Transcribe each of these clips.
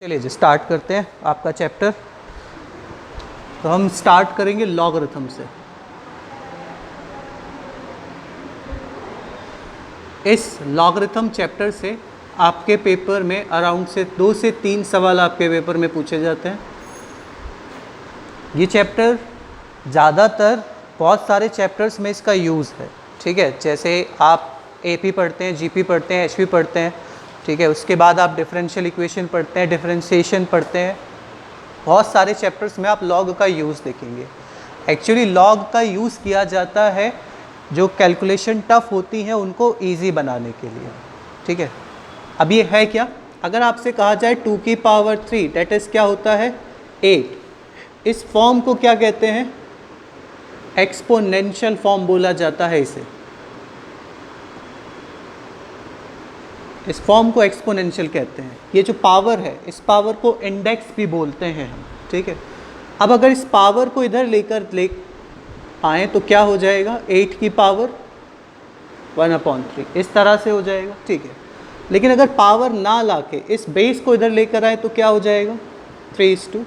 चलिए जी स्टार्ट करते हैं आपका चैप्टर। तो हम स्टार्ट करेंगे लॉगरिथम से। इस लॉगरिथम चैप्टर से आपके पेपर में अराउंड से 2 से 3 सवाल आपके पेपर में पूछे जाते हैं। ये चैप्टर ज़्यादातर बहुत सारे चैप्टर्स में इसका यूज़ है, ठीक है। जैसे आप एपी पढ़ते हैं, जीपी पढ़ते हैं, एचपी पढ़ते हैं, ठीक है। उसके बाद आप डिफरेंशियल इक्वेशन पढ़ते हैं, डिफरेंशिएशन पढ़ते हैं। बहुत सारे चैप्टर्स में आप लॉग का यूज़ देखेंगे। एक्चुअली लॉग का यूज़ किया जाता है जो कैलकुलेशन टफ होती हैं उनको इजी बनाने के लिए, ठीक है। अब ये है क्या, अगर आपसे कहा जाए 2 की पावर 3 डेट इज़ क्या होता है 8। इस फॉर्म को क्या कहते हैं, एक्सपोनेंशियल फॉर्म बोला जाता है इसे। इस फॉर्म को एक्सपोनेंशियल कहते हैं। ये जो पावर है इस पावर को इंडेक्स भी बोलते हैं हम, ठीक है। अब अगर इस पावर को इधर ले आए तो क्या हो जाएगा 8 की पावर 1/3 इस तरह से हो जाएगा, ठीक है। लेकिन अगर पावर ना लाके इस बेस को इधर लेकर आए तो क्या हो जाएगा 3:2।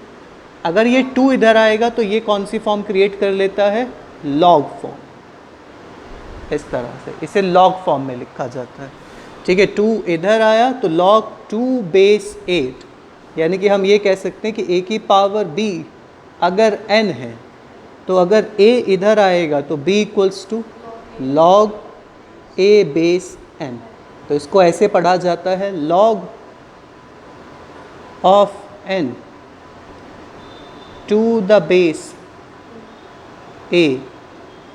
अगर ये 2 इधर आएगा तो ये कौन सी फॉर्म क्रिएट कर लेता है, लॉग फॉर्म। इस तरह से इसे लॉग फॉर्म में लिखा जाता है, ठीक है। 2 इधर आया तो log 2 बेस 8, यानी कि हम ये कह सकते हैं कि a की पावर b अगर n है तो अगर a इधर आएगा तो b equals to log a base n। तो इसको ऐसे पढ़ा जाता है log of n to the base a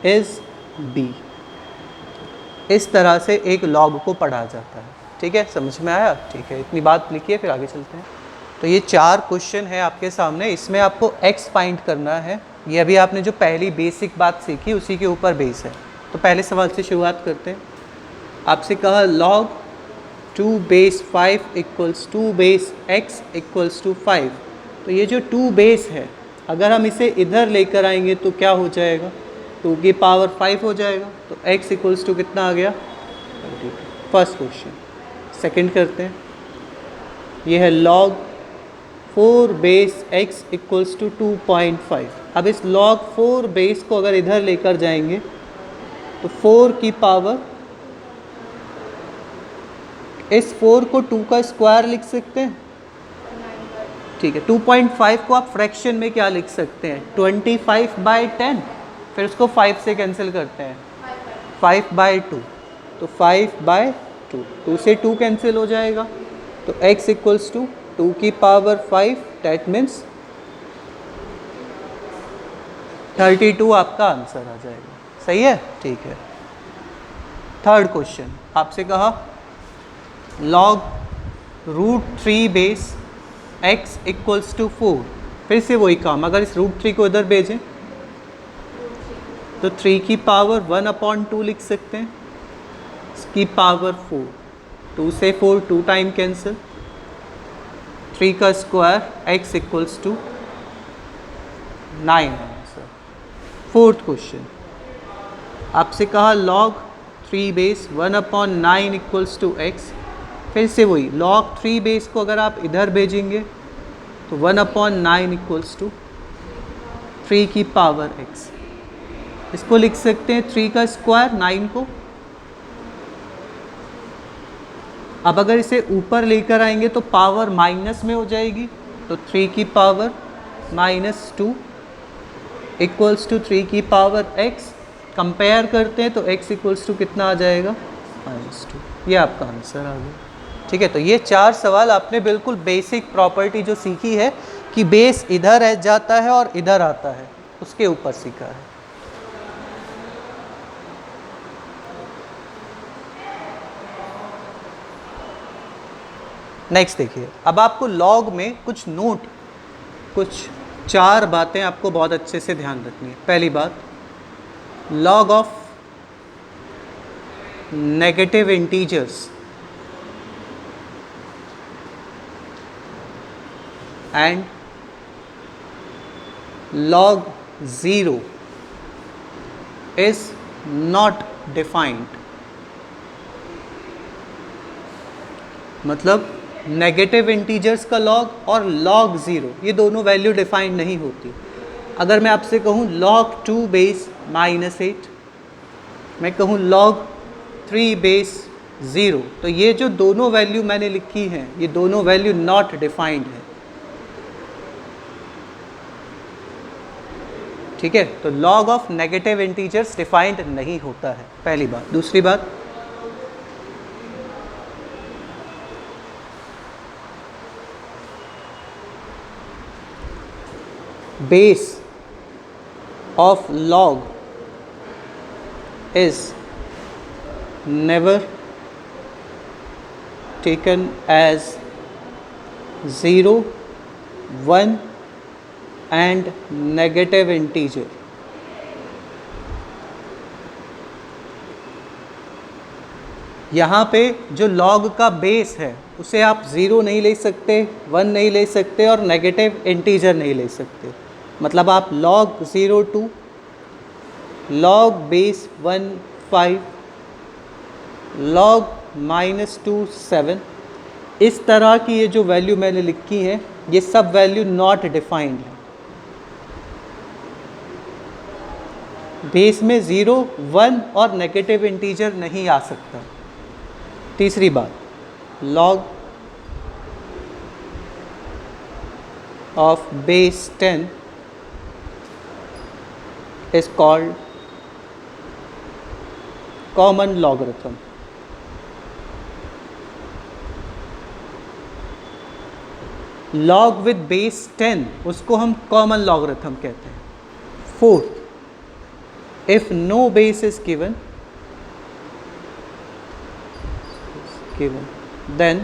is b। इस तरह से एक लॉग को पढ़ा जाता है, ठीक है। समझ में आया, ठीक है। इतनी बात लिखिए फिर आगे चलते हैं। तो ये 4 क्वेश्चन है आपके सामने, इसमें आपको x फाइंड करना है। ये अभी आपने जो पहली बेसिक बात सीखी उसी के ऊपर बेस है। तो पहले सवाल से शुरुआत करते हैं। आपसे कहा log 2 base 5 equals 2 base x equals to 5। तो ये जो 2 बेस है अगर हम इसे इधर लेकर आएंगे तो क्या हो जाएगा, 2 की पावर 5 हो जाएगा। तो x इक्वल्स टू कितना आ गया 32। First question. सेकंड करते हैं, ये है log 4 base x equals to 2.5। अब इस log 4 बेस को अगर इधर लेकर जाएंगे तो 4 की पावर, इस 4 को 2 का स्क्वायर लिख सकते हैं, ठीक है। 2.5 को आप फ्रैक्शन में क्या लिख सकते हैं 25/10, फिर उसको 5 से कैंसिल करते हैं 5/2, तो 5/2, 2 से 2 कैंसिल हो जाएगा। तो x इक्वल्स टू 2 की पावर 5 डैट मीन्स 32 आपका आंसर आ जाएगा, सही है, ठीक है। थर्ड क्वेश्चन आपसे कहा log √3 base x equals to 4। फिर से वही काम, अगर इस √3 को इधर भेजें तो 3 की पावर 1/2 लिख सकते हैं, इसकी पावर 4, 2 से 4 2 टाइम कैंसिल, 3 का square x equals to 9 answer. Fourth question आपसे कहा log 3 base 1/9 equals to x। फिर से वही log 3 बेस को अगर आप इधर भेजेंगे तो 1/9 इक्वल्स टू 3 की पावर x। इसको लिख सकते हैं 3 का स्क्वायर 9 को। अब अगर इसे ऊपर लेकर आएंगे तो पावर माइनस में हो जाएगी, तो 3 की पावर -2 इक्वल्स टू 3 की पावर x। कंपेयर करते हैं तो x इक्वल्स टू कितना आ जाएगा -2। ये आपका आंसर आ गया, ठीक है। तो ये 4 सवाल आपने बिल्कुल बेसिक प्रॉपर्टी जो सीखी है कि बेस इधर रह जाता है और इधर आता है उसके ऊपर सीखा है। नेक्स्ट देखिए, अब आपको लॉग में कुछ नोट, कुछ 4 बातें आपको बहुत अच्छे से ध्यान रखनी है। पहली बात, log of negative integers and log 0 is not defined। मतलब नेगेटिव इंटीजर्स का लॉग और log 0, ये दोनों वैल्यू डिफाइंड नहीं होती। अगर मैं आपसे कहूँ log 2 बेस -8, मैं कहूँ log 3 बेस 0, तो ये जो दोनों वैल्यू मैंने लिखी हैं, ये दोनों वैल्यू नॉट डिफाइंड है। ठीक है, तो log of negative integers defined नहीं होता है, पहली बात। दूसरी बात, base of log is never taken as 0, 1 and negative integer। यहाँ पे जो log का बेस है उसे आप 0 नहीं ले सकते, 1 नहीं ले सकते और नेगेटिव इंटीजर नहीं ले सकते। मतलब आप log 0 2, log बेस 1 5, log -2 7, इस तरह की ये जो वैल्यू मैंने लिखी है, ये सब वैल्यू नॉट डिफाइंड है। बेस में 0, 1 और नेगेटिव इंटीजर नहीं आ सकता। तीसरी बात, log of base 10 is called common logarithm। log with base 10 उसको हम common logarithm कहते हैं। Fourth, if no base is given, then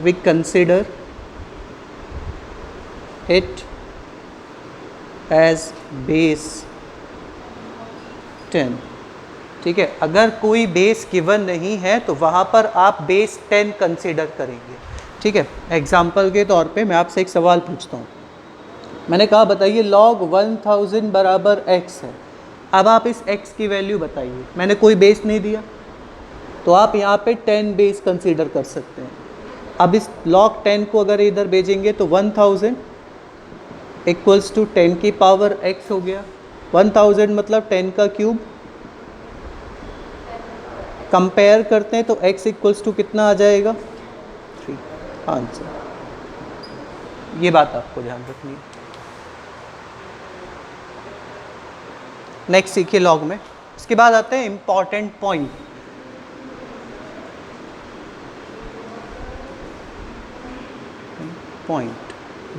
we consider it as base 10। ठीक है, अगर कोई बेस गिवन नहीं है तो वहाँ पर आप बेस 10 कंसिडर करेंगे। ठीक है, एग्जाम्पल के तौर पे मैं आपसे एक सवाल पूछता हूँ। मैंने कहा बताइए log 1000 बराबर x है। अब आप इस x की वैल्यू बताइए। मैंने कोई बेस नहीं दिया तो आप यहाँ पे 10 बेस कंसीडर कर सकते हैं। अब इस log 10 को अगर इधर भेजेंगे तो 1000 इक्वल्स टू 10 की पावर x हो गया। 1000 मतलब 10 का क्यूब। कंपेयर करते हैं तो x इक्वल्स टू कितना आ जाएगा, 3 आंसर। ये बात आपको ध्यान रखनी है। नेक्स्ट सीखिए log में। इसके बाद आते हैं इम्पॉर्टेंट पॉइंट।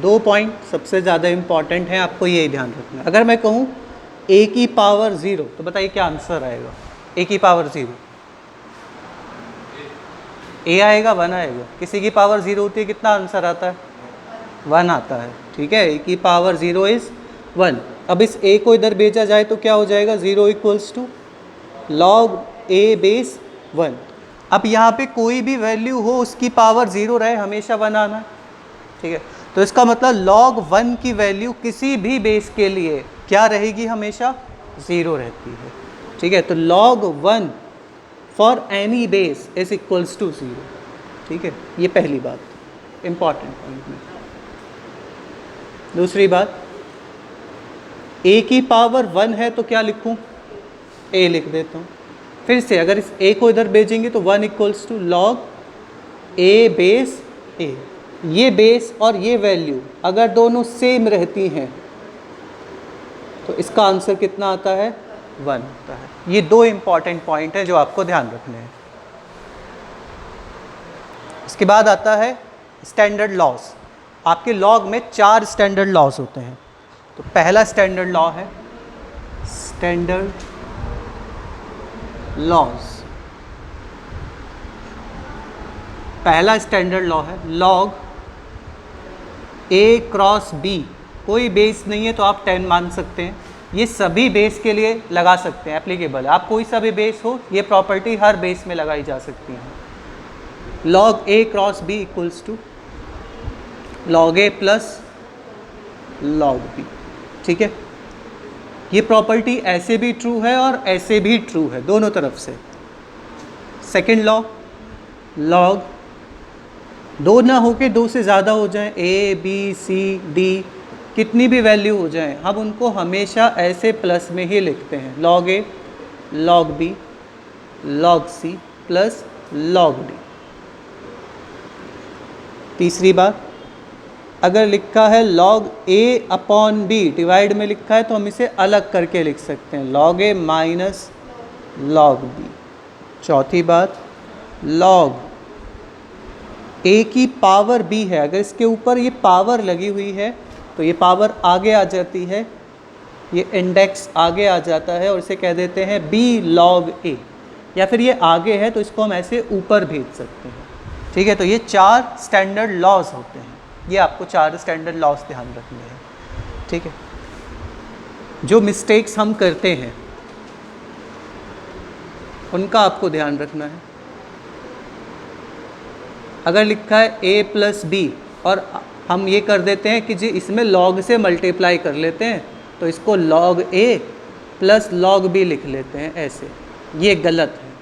दो पॉइंट सबसे ज़्यादा इम्पॉर्टेंट हैं, आपको ये ध्यान रखना है। अगर मैं कहूँ a की पावर 0 तो बताइए क्या आंसर आएगा। a की पावर 0 a आएगा, 1 आएगा। किसी की पावर 0 होती है, कितना आंसर आता है, 1 आता है। ठीक है, a की पावर 0 इज़ 1। अब इस a को इधर भेजा जाए तो क्या हो जाएगा, 0 equals to log a base 1। अब यहाँ पे कोई भी वैल्यू हो उसकी पावर 0 रहे, हमेशा 1 आना है। ठीक है, तो इसका मतलब log 1 की वैल्यू किसी भी बेस के लिए क्या रहेगी, हमेशा 0 रहती है। ठीक है, तो log 1 for any base is equals to 0। ठीक है, ये पहली बात इम्पॉर्टेंट पॉइंट में। दूसरी बात, a की पावर 1 है तो क्या लिखूं, a लिख देता हूँ। फिर से अगर इस a को इधर भेजेंगे तो 1 equals to log a base a। ये बेस और ये वैल्यू अगर दोनों सेम रहती हैं तो इसका आंसर कितना आता है, 1 आता है। ये दो इम्पॉर्टेंट पॉइंट है जो आपको ध्यान रखने हैं। इसके बाद आता है स्टैंडर्ड लॉस। आपके लॉग में 4 स्टैंडर्ड लॉस होते हैं। तो पहला स्टैंडर्ड लॉ है स्टैंडर्ड लॉस। पहला स्टैंडर्ड लॉ है log a क्रॉस b। कोई बेस नहीं है तो आप 10 मान सकते हैं। ये सभी बेस के लिए लगा सकते हैं, एप्लीकेबल है। आप कोई सा भी बेस हो, ये प्रॉपर्टी हर बेस में लगाई जा सकती है। log a cross b equals to log a plus log b। ठीक है, ये प्रॉपर्टी ऐसे भी ट्रू है और ऐसे भी ट्रू है, दोनों तरफ से। सेकेंड लॉ, log दो ना हो के दो से ज़्यादा हो जाए, ए बी सी डी कितनी भी वैल्यू हो जाए, हम उनको हमेशा ऐसे प्लस में ही लिखते हैं, log A log B log C plus log D. तीसरी बात, अगर लिखा है log A upon B, divide में लिखा है तो हम इसे अलग करके लिख सकते हैं, लॉग ए माइनस लॉग बी। चौथी बात, लॉग ए की पावर बी है, अगर इसके ऊपर ये पावर लगी हुई है तो ये पावर आगे आ जाती है, ये इंडेक्स आगे आ जाता है और इसे कह देते हैं बी लॉग ए, या फिर ये आगे है तो इसको हम ऐसे ऊपर भेज सकते हैं। ठीक है, तो ये 4 स्टैंडर्ड लॉज होते हैं, ये आपको 4 स्टैंडर्ड लॉज ध्यान रखने हैं। ठीक है, जो मिस्टेक्स हम करते हैं उनका आपको ध्यान रखना है। अगर लिखा है a प्लस बी और हम ये कर देते हैं कि जी इसमें log से मल्टीप्लाई कर लेते हैं, तो इसको log a plus log b लिख लेते हैं ऐसे, ये गलत है।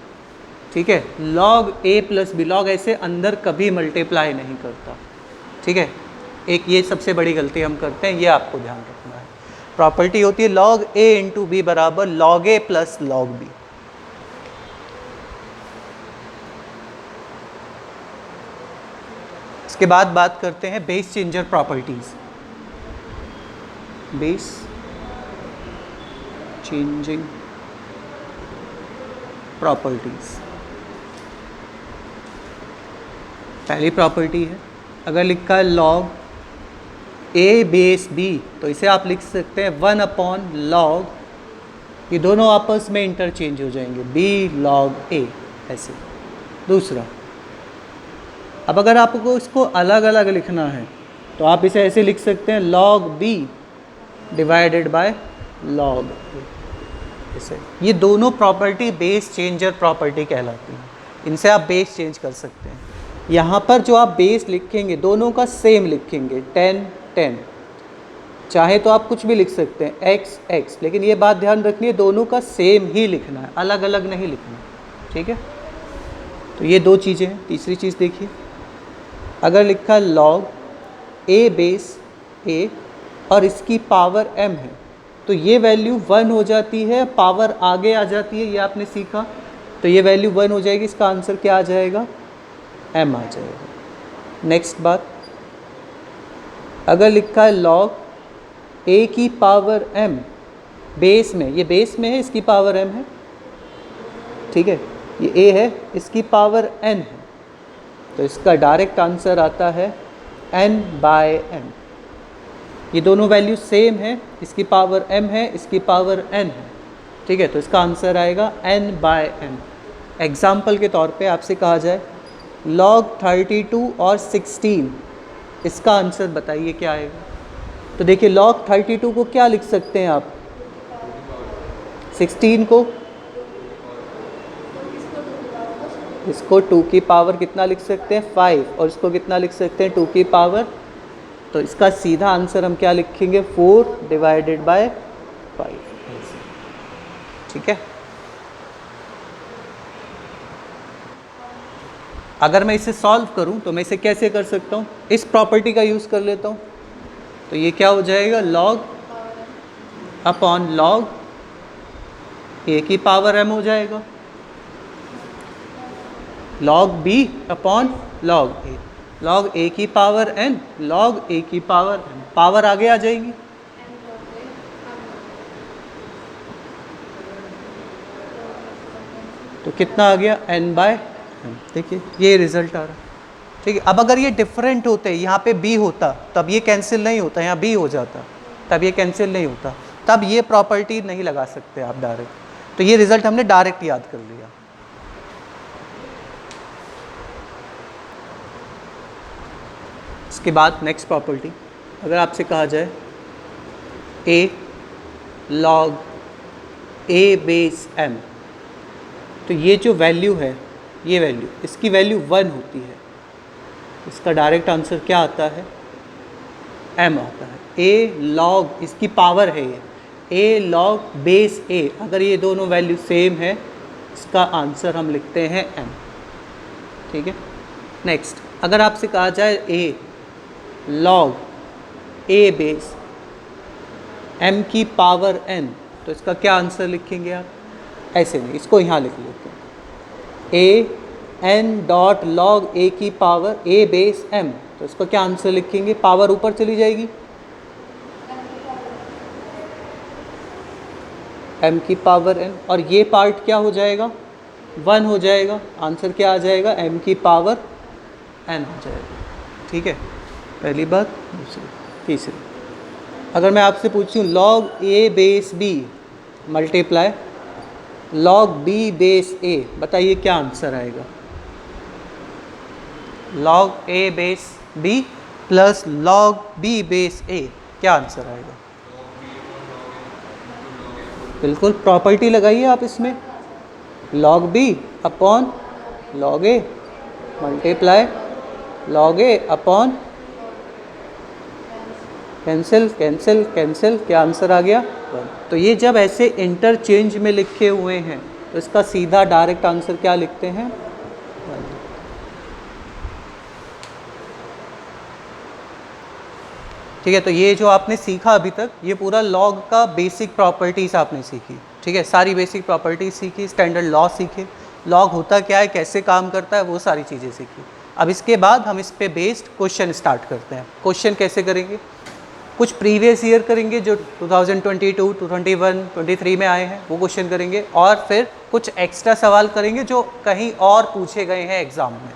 ठीक है, log a plus b, log ऐसे अंदर कभी मल्टीप्लाई नहीं करता। ठीक है, एक ये सबसे बड़ी गलती हम करते हैं, ये आपको ध्यान रखना है। प्रॉपर्टी होती है log a इंटू बी बराबर log a plus log b। इसके बाद बात करते हैं base changer properties. Base changing properties, पहली प्रॉपर्टी है, अगर लिखा है log a बेस b तो इसे आप लिख सकते हैं 1 अपॉन log, ये दोनों आपस में इंटरचेंज हो जाएंगे, b log a ऐसे। दूसरा, अब अगर आपको इसको अलग अलग लिखना है तो आप इसे ऐसे लिख सकते हैं log b divided by log a, ऐसे। ये दोनों प्रॉपर्टी बेस चेंजर प्रॉपर्टी कहलाती हैं, इनसे आप बेस चेंज कर सकते हैं। यहाँ पर जो आप बेस लिखेंगे दोनों का सेम लिखेंगे, 10 10, चाहे तो आप कुछ भी लिख सकते हैं x x, लेकिन ये बात ध्यान रखनी है दोनों का सेम ही लिखना है, अलग अलग नहीं लिखना। ठीक है, तो ये दो चीज़ें हैं। तीसरी चीज़ देखिए, अगर लिखा log a बेस a और इसकी पावर m है तो ये वैल्यू 1 हो जाती है, पावर आगे आ जाती है, ये आपने सीखा, तो ये वैल्यू 1 हो जाएगी, इसका आंसर क्या आ जाएगा, m आ जाएगा। नेक्स्ट बात, अगर लिखा है log a की पावर m बेस में, ये बेस में है, इसकी पावर m है। ठीक है, ये a है, इसकी पावर n है, तो इसका डायरेक्ट आंसर आता है n बाय m। ये दोनों वैल्यू सेम है, इसकी पावर m है, इसकी पावर n है। ठीक है, तो इसका आंसर आएगा n बाय m। एग्जाम्पल के तौर पे आपसे कहा जाए log 32 और 16, इसका आंसर बताइए क्या आएगा। तो देखिए log 32 को क्या लिख सकते हैं आप, 16 को, इसको 2 की पावर कितना लिख सकते हैं 5, और इसको कितना लिख सकते हैं 2 की पावर, तो इसका सीधा आंसर हम क्या लिखेंगे 4 डिवाइडेड बाय 5। ठीक है, अगर मैं इसे सॉल्व करूं तो मैं इसे कैसे कर सकता हूं, इस प्रॉपर्टी का यूज़ कर लेता हूं, तो ये क्या हो जाएगा log अपॉन log a की पावर m हो जाएगा, log b upon log a, log a की पावर n, log a की पावर m, पावर आगे आ जाएगी। तो कितना आ गया n बाय m। देखिए ये रिजल्ट आ रहा है। ठीक है, अब अगर ये डिफरेंट होते, यहाँ पे b होता तब ये कैंसिल नहीं होता, यहाँ b हो जाता तब ये कैंसिल नहीं होता, तब ये प्रॉपर्टी नहीं लगा सकते आप डायरेक्ट। तो ये रिजल्ट हमने डायरेक्ट याद कर लिया। इसके बाद नेक्स्ट प्रॉपर्टी, अगर आपसे कहा जाए a log a base m, तो ये जो वैल्यू है, ये वैल्यू, इसकी वैल्यू 1 होती है, इसका डायरेक्ट आंसर क्या आता है m आता है। a log, इसकी पावर है ये, a log बेस a, अगर ये दोनों वैल्यू सेम है इसका आंसर हम लिखते हैं m। ठीक है, नेक्स्ट अगर आपसे कहा जाए a log a base m की पावर n, तो इसका क्या आंसर लिखेंगे आप? ऐसे नहीं, इसको यहाँ लिख लेते हैं a n dot log a की पावर a बेस m, तो इसका क्या आंसर लिखेंगे? पावर ऊपर चली जाएगी, m की पावर n, और ये पार्ट क्या हो जाएगा? 1 हो जाएगा। आंसर क्या आ जाएगा? m की पावर n हो जाएगा। ठीक है, पहली बात। दूसरी, तीसरी, अगर मैं आपसे पूछूं log a base b multiply log b base a, बताइए क्या आंसर आएगा? log a base b plus log b base a, क्या आंसर आएगा? बिल्कुल, प्रॉपर्टी लगाइए आप इसमें, log b upon log a multiply log a upon, cancel cancel cancel, क्या आंसर आ गया? 1। तो ये जब ऐसे इंटरचेंज में लिखे हुए हैं तो इसका सीधा डायरेक्ट आंसर क्या लिखते हैं? 1। ठीक है, तो ये जो आपने सीखा अभी तक, ये पूरा लॉग का बेसिक प्रॉपर्टीज़ आपने सीखी। ठीक है, सारी बेसिक प्रॉपर्टीज़ सीखी, स्टैंडर्ड लॉ सीखे, लॉग होता क्या है, कैसे काम करता है, वो सारी चीज़ें सीखी। अब इसके बाद हम इस पे बेस्ड क्वेश्चन स्टार्ट करते हैं। क्वेश्चन कैसे करेंगे? कुछ प्रीवियस ईयर करेंगे जो 2022, 2021, 23 में आए हैं, वो क्वेश्चन करेंगे, और फिर कुछ एक्स्ट्रा सवाल करेंगे जो कहीं और पूछे गए हैं एग्ज़ाम में।